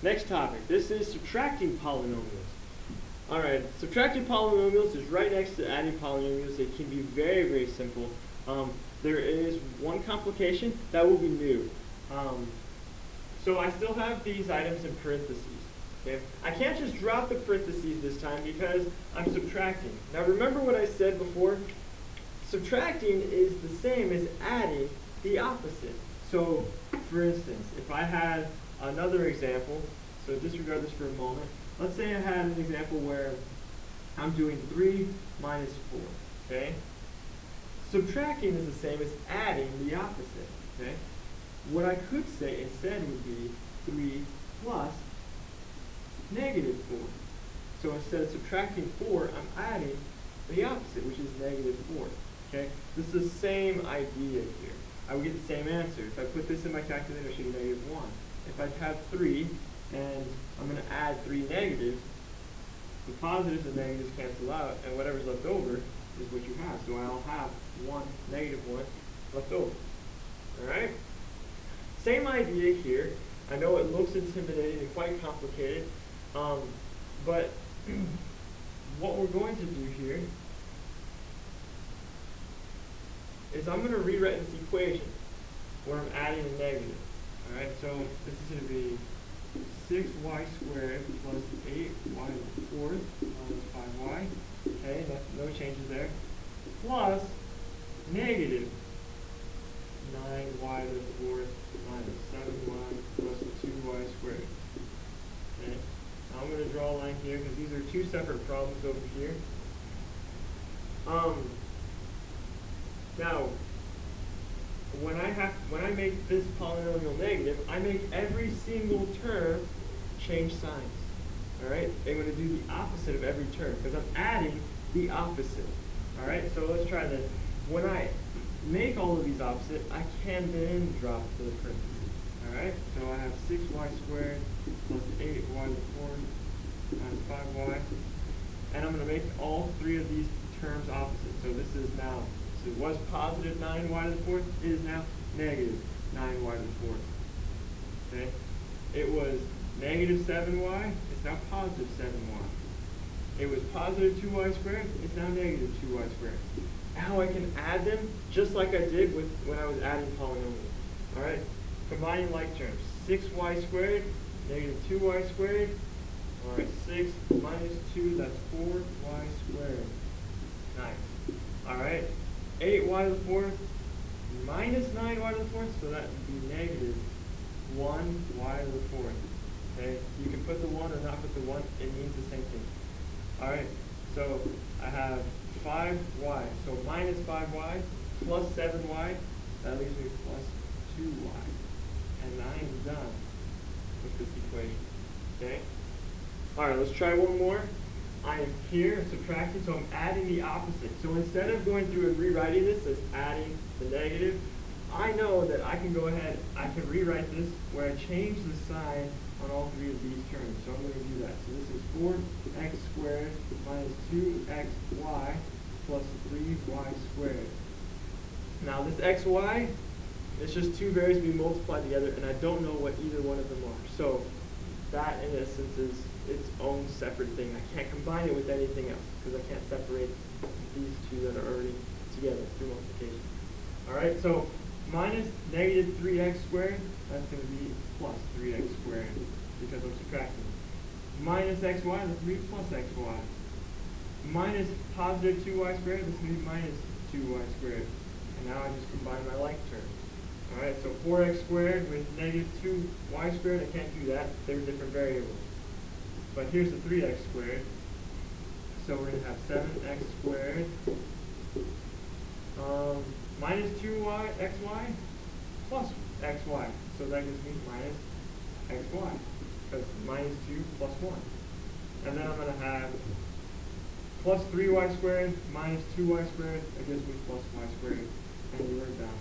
Next topic. This is subtracting polynomials. Alright, subtracting polynomials is right next to adding polynomials. It can be very, very simple. There is one complication that will be new. So I still have these items in parentheses. Okay? I can't just drop the parentheses this time because I'm subtracting. Now remember what I said before? Subtracting is the same as adding the opposite. So, for instance, if I had another example, so disregard this for a moment. Let's say I had an example where I'm doing 3 minus 4, okay? Subtracting is the same as adding the opposite, okay? What I could say instead would be 3 plus negative 4. So instead of subtracting 4, I'm adding the opposite, which is negative 4, okay? This is the same idea here. I would get the same answer. If I put this in my calculator, I should get negative 1. If I have 3, and I'm going to add 3 negatives, the positives and negatives cancel out, and whatever's left over is what you have. So I'll have 1, negative 1 left over. Alright? Same idea here. I know it looks intimidating and quite complicated, but what we're going to do here is I'm going to rewrite this equation where I'm adding a negative. Alright, so this is going to be 6y squared plus 8y to the 4th minus 5y. Okay, no changes there. Plus negative 9y to the 4th minus 7y plus 2y squared. Okay, now I'm going to draw a line here because these are two separate problems over here. Now, when I make this polynomial negative, I make every single term change signs. Alright? I'm going to do the opposite of every term because I'm adding the opposite. Alright? So let's try this. When I make all of these opposite, I can then drop the parentheses. Alright? So I have 6y squared plus 8y to the 4th minus 5y. And I'm going to make all three of these terms opposite. So this is now, so it was positive 9y to the 4th, it is now negative 9y to the 4th. Okay? It was negative 7y, it's now positive 7y. It was positive 2y squared, it's now negative 2y squared. Now I can add them just like I did when I was adding polynomials. Alright? Combining like terms. 6y squared, negative 2y squared. Alright, 6 minus 2, that's 4y squared. Nice. Alright, 8y to the 4th minus 9y to the 4th, so that would be negative 1y to the 4th. Okay, you can put the 1 or not put the 1, it means the same thing. Alright, so I have 5y, so minus 5y plus 7y, that leaves me plus 2y. And I am done with this equation. Okay? Alright, let's try one more. I am here subtracting, so I'm adding the opposite. So instead of going through and rewriting this as adding the negative, I know that I can go ahead, I can rewrite this where I change the sign on all three of these terms. So I'm going to do that. So this is 4x squared minus 2xy plus 3y squared. Now this xy, it's just two variables being multiplied together, and I don't know what either one of them are. So that, in essence, is its own separate thing. I can't combine it with anything else because I can't separate these two that are already together through multiplication. Alright, so minus negative 3x squared, that's going to be plus 3x squared because I'm subtracting. Minus xy, that's going to be plus xy. Minus positive 2y squared, that's going to be minus 2y squared. And now I just combine my like terms. Alright, so 4x squared with negative 2y squared, I can't do that. They're different variables. But here's the 3x squared. So we're going to have 7x squared minus 2y xy plus xy. So that gives me minus xy. Because minus 2 plus 1. And then I'm going to have plus 3y squared minus 2y squared. That gives me plus y squared. And we're done.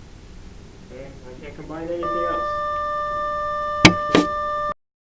Okay? I can't combine anything else.